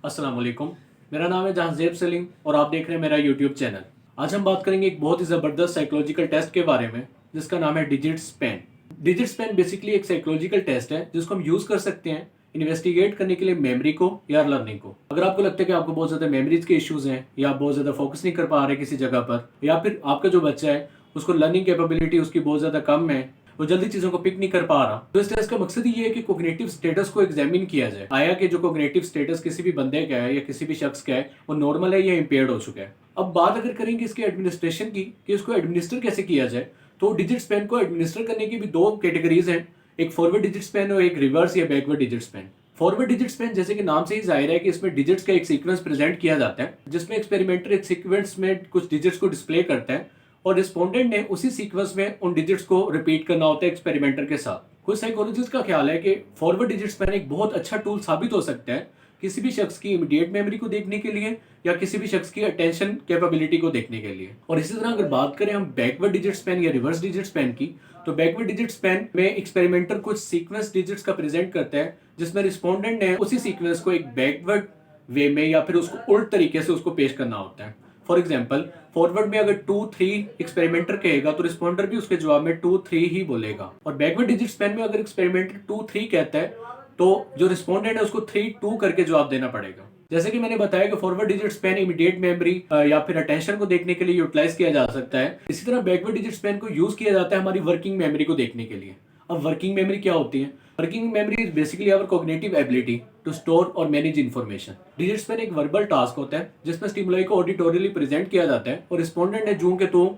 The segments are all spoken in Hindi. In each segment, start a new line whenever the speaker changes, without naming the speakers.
अस्सलाम वालेकुम। मेरा नाम है जहांज़ेब सलीम और आप देख रहे हैं मेरा यूट्यूब चैनल। आज हम बात करेंगे एक बहुत ही ज़बरदस्त साइकोलॉजिकल टेस्ट के बारे में जिसका नाम है digit span. Digit span basically एक साइकोलॉजिकल टेस्ट है जिसको हम यूज़ कर सकते हैं इन्वेस्टिगेट करने के लिए मेमोरी को या लर्निंग को। अगर आपको लगता है कि आपको बहुत ज़्यादा मेमोरीज के इश्यूज हैं या आप बहुत ज़्यादा फोकस नहीं कर पा रहे किसी जगह पर, या फिर आपका जो बच्चा है उसको लर्निंग कैपेबिलिटी उसकी बहुत ज़्यादा कम है, वो जल्दी चीजों को पिक नहीं कर पा रहा, तो इस टेस्ट का मकसद ये है कि कोग्निटिव स्टेटस को एग्जामिन किया जाए। आया कि जो कोग्निटिव स्टेटस किसी भी बंदे का है या किसी भी शख्स का है वो नॉर्मल है या इम्पेयर्ड हो चुका है। अब बात अगर करेंगे इसके एडमिनिस्ट्रेशन की कि इसको एडमिनिस्टर कैसे किया जाए, तो डिजिट स्पैन को एडमिनिस्टर करने की भी दो कैटेगरीज हैं, एक फॉरवर्ड डिजिट स्पैन और एक रिवर्स या backward digit span. Forward digit span जैसे कि नाम से ही जाहिर है कि इसमें डिजिट्स का एक सीक्वेंस प्रेजेंट किया जाता है जिसमें एक्सपेरिमेंटर एक सीक्वेंस में कुछ डिजिट्स को डिस्प्ले करता है और रिस्पोंडेंट ने उसी सीक्वेंस में उन डिजिट्स को रिपीट करना होता है एक्सपेरिमेंटर के साथ। कुछ साइकोलॉजिस्ट का ख्याल है कि फॉरवर्ड डिजिट स्पैन एक बहुत अच्छा टूल साबित हो सकता है किसी भी शख्स की इमीडिएट मेमोरी को देखने के लिए या किसी भी शख्स की अटेंशन कैपेबिलिटी को देखने के लिए। और इसी तरह अगर बात करें हम बैकवर्ड डिजिट स्पैन या रिवर्स डिजिट स्पैन की, तो बैकवर्ड डिजिट स्पैन में एक्सपेरिमेंटर कुछ सीक्वेंस डिजिट्स का प्रेजेंट करता है जिसमें रिस्पोंडेंट ने उसी सीक्वेंस को एक बैकवर्ड वे में या फिर उसको उल्ट तरीके से उसको पेश करना होता है। फॉर एग्जाम्पल, फॉरवर्ड में अगर 2-3 एक्सपेरिमेंटर कहेगा तो रिस्पॉन्डर भी उसके जवाब में 2-3 ही बोलेगा। और बैकवर्ड डिजिट स्पैन में अगर एक्सपेरिमेंटर 2-3 कहता है तो जो रिस्पोंडेंट है उसको 3-2 करके जवाब देना पड़ेगा। जैसे कि मैंने बताया कि forward digit span immediate memory या फिर अटेंशन को देखने के लिए यूटिलाइज किया जा सकता है। इसी तरह बैकवर्ड डिजिट स्पैन को यूज किया जाता है हमारी वर्किंग मेमोरी को देखने के लिए। अब वर्किंग मेमोरी क्या होती है? Working memory is basically our cognitive ability to store और मैनेज इन्फॉर्मेशन। डिजिट स्पैन एक वर्बल टास्क होता है जिसमें स्टिमुलाई को ऑडिटोरियली प्रेजेंट किया जाता है और रिस्पोंडेंट ने जूं के तू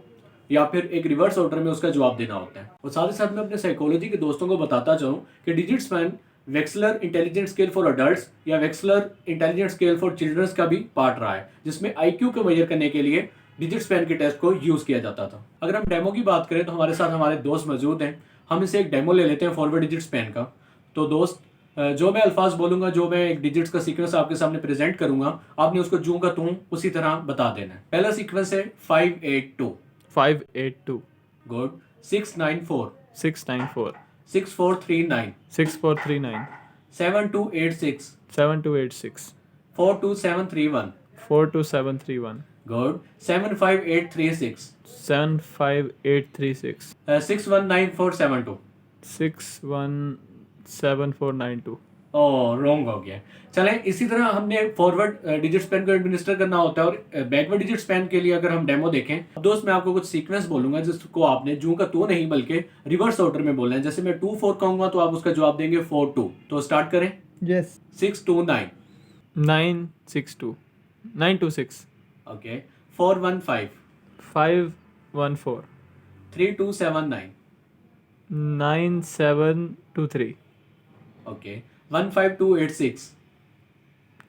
या फिर एक रिवर्स ऑर्डर में उसका जवाब देना होता है। और साथ ही साथ मैं अपने साइकोलॉजी के दोस्तों को बताता चाहूँ कि digit span Wechsler intelligence scale for adults या Wechsler intelligence scale for childrens का भी पार्ट रहा है जिसमें आईक्यू को मेजर करने के लिए डिजिट स्पैन के टेस्ट को यूज किया जाता था। अगर हम डेमो की बात करें तो हमारे साथ हमारे दोस्त मौजूद हैं। हम इसे एक डेमो ले लेते हैं फॉरवर्ड डिजिट स्पैन का। तो दोस्त, जो मैं अल्फाज बोलूंगा, जो मैं एक डिजिट्स का सीक्वेंस आपके सामने प्रेजेंट करूंगा, आपने उसको जूं का तू उसी तरह बता देना है। पहला सीक्वेंस है 582।
582
गुड। 694
694
6439
6439
7286
7286
42731
42731
गुड। 75836
75836
619472
617492
ओ रॉन्ग हो गया। चलें, इसी तरह हमने फॉरवर्ड डिजिट स्पैन को एडमिनिस्टर करना होता है और बैकवर्ड डिजिट स्पैन के लिए अगर हम डेमो देखें, अब दोस्त मैं आपको कुछ सीक्वेंस बोलूंगा जिसको आपने जूं का तू नहीं बल्कि रिवर्स ऑर्डर में बोलना है। जैसे मैं 2-4 कहूंगा तो आप उसका जवाब देंगे 4-2। तो स्टार्ट करें।
Yes
629
962 926
okay. 415
514
3279
9723
okay. 15286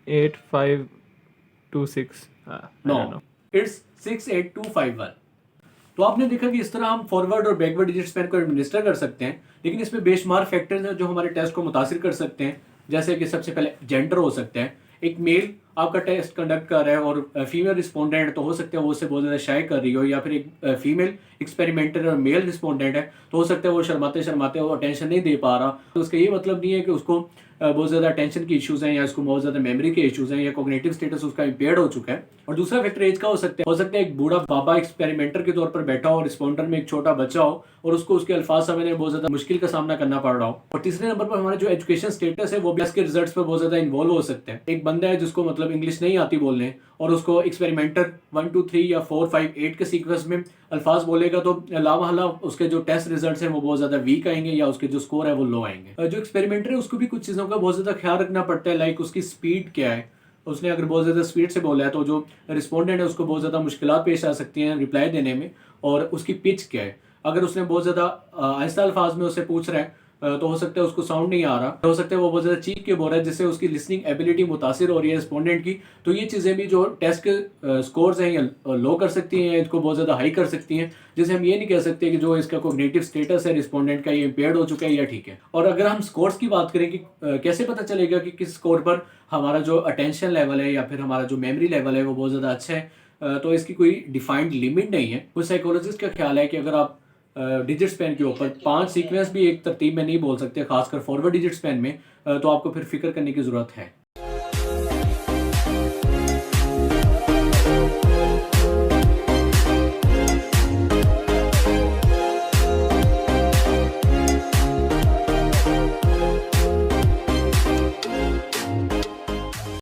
8526
no, it's 68251। तो आपने देखा कि इस तरह हम फॉरवर्ड और बैकवर्ड डिजिट स्पैन को एडमिनिस्टर कर सकते हैं, लेकिन इसमें बेशुमार फैक्टर्स हैं जो हमारे टेस्ट को मुतासिर कर सकते हैं। जैसे कि सबसे पहले जेंडर हो सकते हैं। एक मेल आपका टेस्ट कंडक्ट कर रहा है और फीमेल रिस्पोंडेंट तो हो सकता है वो उससे बहुत ज़्यादा शाय कर रही हो, या फिर एक फीमेल एक्सपेरिमेंटर और मेल रिस्पोंडेंट है तो हो सकता है वो शर्माते शर्माते वो अटेंशन नहीं दे पा रहा। तो उसका ये मतलब नहीं है कि उसको बहुत ज़्यादा अटेंशन की इश्यूज़ हैं या उसको बहुत ज़्यादा मेमोरी के इश्यूज़ हैं या कॉग्निटिव स्टेटस उसका इम्पेयर्ड हो चुका है। और दूसरा फैक्टर एज का हो सकता है एक बूढ़ा बाबा एक्सपेरिमेंटर के तौर पर बैठा हो और रिस्पोंडर में एक छोटा बच्चा हो और उसको उसके अल्फाज समझने में बहुत ज़्यादा मुश्किल का सामना करना पड़ रहा हो। और तीसरे नंबर पर हमारा जो एजुकेशन स्टेटस है वो भी इसके रिजल्ट्स पर बहुत ज़्यादा इन्वॉल्व हो सकते हैं। एक बंदा है जिसको मतलब इंग्लिश नहीं आती बोलने और उसको एक्सपेरिमेंटर 1 2 3 या 4 5 8 के सीक्वेंस में अल्फाज बोलेगा तो लामहला उसके जो टेस्ट रिजल्ट्स हैं वो बहुत ज़्यादा वीक आएंगे या उसके जो स्कोर है वो लो आएंगे। जो एक्सपेरिमेंटर है उसको भी कुछ चीज़ों का बहुत ज़्यादा ख्याल रखना पड़ता है, लाइक उसकी स्पीड क्या है। उसने अगर बहुत ज़्यादा स्पीड से बोला है तो जो रिस्पोंडेंट है उसको बहुत ज़्यादा मुश्किलात पेश आ सकती हैं रिप्लाई देने में। और उसकी पिच क्या है, अगर उसने बहुत ज़्यादा आहिस्ता अल्फाज में उससे पूछ रहा है तो हो सकता है उसको साउंड नहीं आ रहा, हो सकता है वो बहुत ज़्यादा चीख के बोल रहा है जिससे उसकी लिसनिंग एबिलिटी मुतासिर हो रही है रिस्पोंडेंट की। तो ये चीज़ें भी जो टेस्ट के स्कोर्स हैं या लो कर सकती हैं, इसको बहुत ज़्यादा हाई कर सकती हैं, जिसे हम ये नहीं कह सकते कि जो इसका कॉग्निटिव स्टेटस है रिस्पोंडेंट का ये इम्पेयर्ड हो चुका है या ठीक है। और अगर हम स्कोर्स की बात करें कि कैसे पता चलेगा कि किस स्कोर पर हमारा जो अटेंशन लेवल है या फिर हमारा जो मेमोरी लेवल है वो बहुत ज़्यादा अच्छा है, तो इसकी कोई डिफाइंड लिमिट नहीं है। कुछ साइकोलॉजिस्ट का ख्याल है कि अगर आप डिजिट स्पैन के ऊपर 5 सीक्वेंस भी एक तरतीब में नहीं बोल सकते, खासकर फॉरवर्ड डिजिट स्पैन में, तो आपको फिर फिक्र करने की ज़रूरत है।